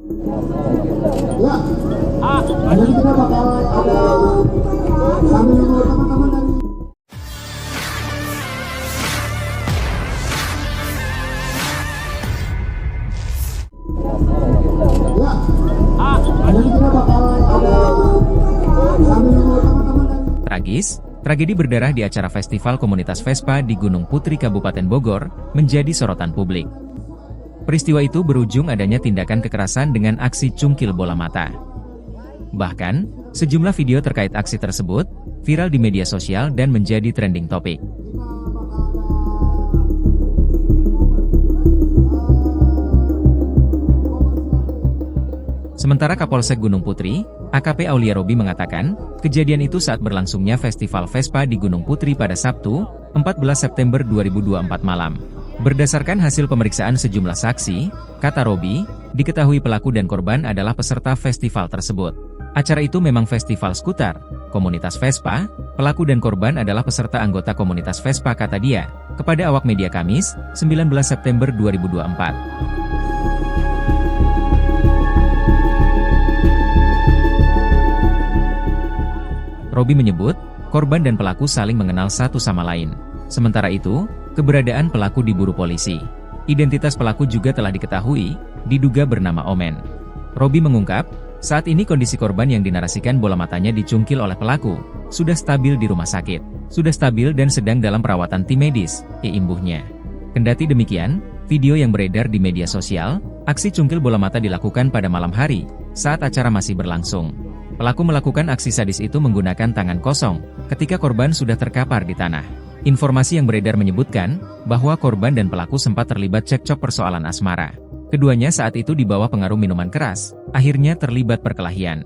Ya, jadi kita bakal ada sambil nunggu teman-teman dari ya, jadi kita bakal ada sambil nunggu teman-teman dari Tragedi berdarah di acara festival komunitas Vespa di Gunung Putri Kabupaten Bogor menjadi sorotan publik. Peristiwa itu berujung adanya tindakan kekerasan dengan aksi cungkil bola mata. Bahkan, sejumlah video terkait aksi tersebut viral di media sosial dan menjadi trending topik. Sementara Kapolsek Gunung Putri, AKP Aulia Robi mengatakan, kejadian itu saat berlangsungnya Festival Vespa di Gunung Putri pada Sabtu, 14 September 2024 malam. Berdasarkan hasil pemeriksaan sejumlah saksi, kata Robi, diketahui pelaku dan korban adalah peserta festival tersebut. Acara itu memang festival skuter, komunitas Vespa, pelaku dan korban adalah peserta anggota komunitas Vespa, kata dia, kepada awak media Kamis, 19 September 2024. Robi menyebut, korban dan pelaku saling mengenal satu sama lain. Sementara itu, keberadaan pelaku diburu polisi. Identitas pelaku juga telah diketahui, diduga bernama Omen. Robi mengungkap, saat ini kondisi korban yang dinarasikan bola matanya dicungkil oleh pelaku, sudah stabil di rumah sakit. Sudah stabil dan sedang dalam perawatan tim medis, imbuhnya. Kendati demikian, video yang beredar di media sosial, aksi cungkil bola mata dilakukan pada malam hari, saat acara masih berlangsung. Pelaku melakukan aksi sadis itu menggunakan tangan kosong, ketika korban sudah terkapar di tanah. Informasi yang beredar menyebutkan, bahwa korban dan pelaku sempat terlibat cekcok persoalan asmara. Keduanya saat itu di bawah pengaruh minuman keras, akhirnya terlibat perkelahian.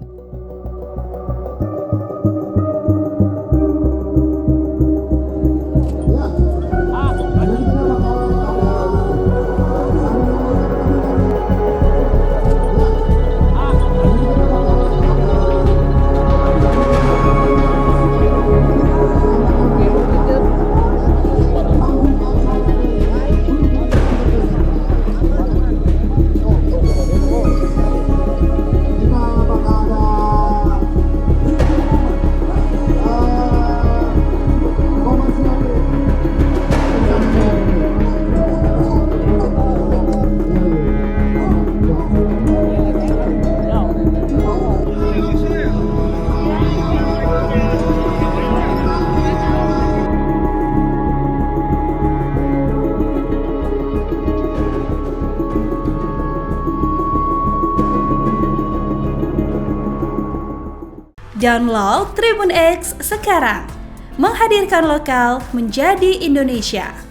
Download Tribun X sekarang, menghadirkan lokal menjadi Indonesia.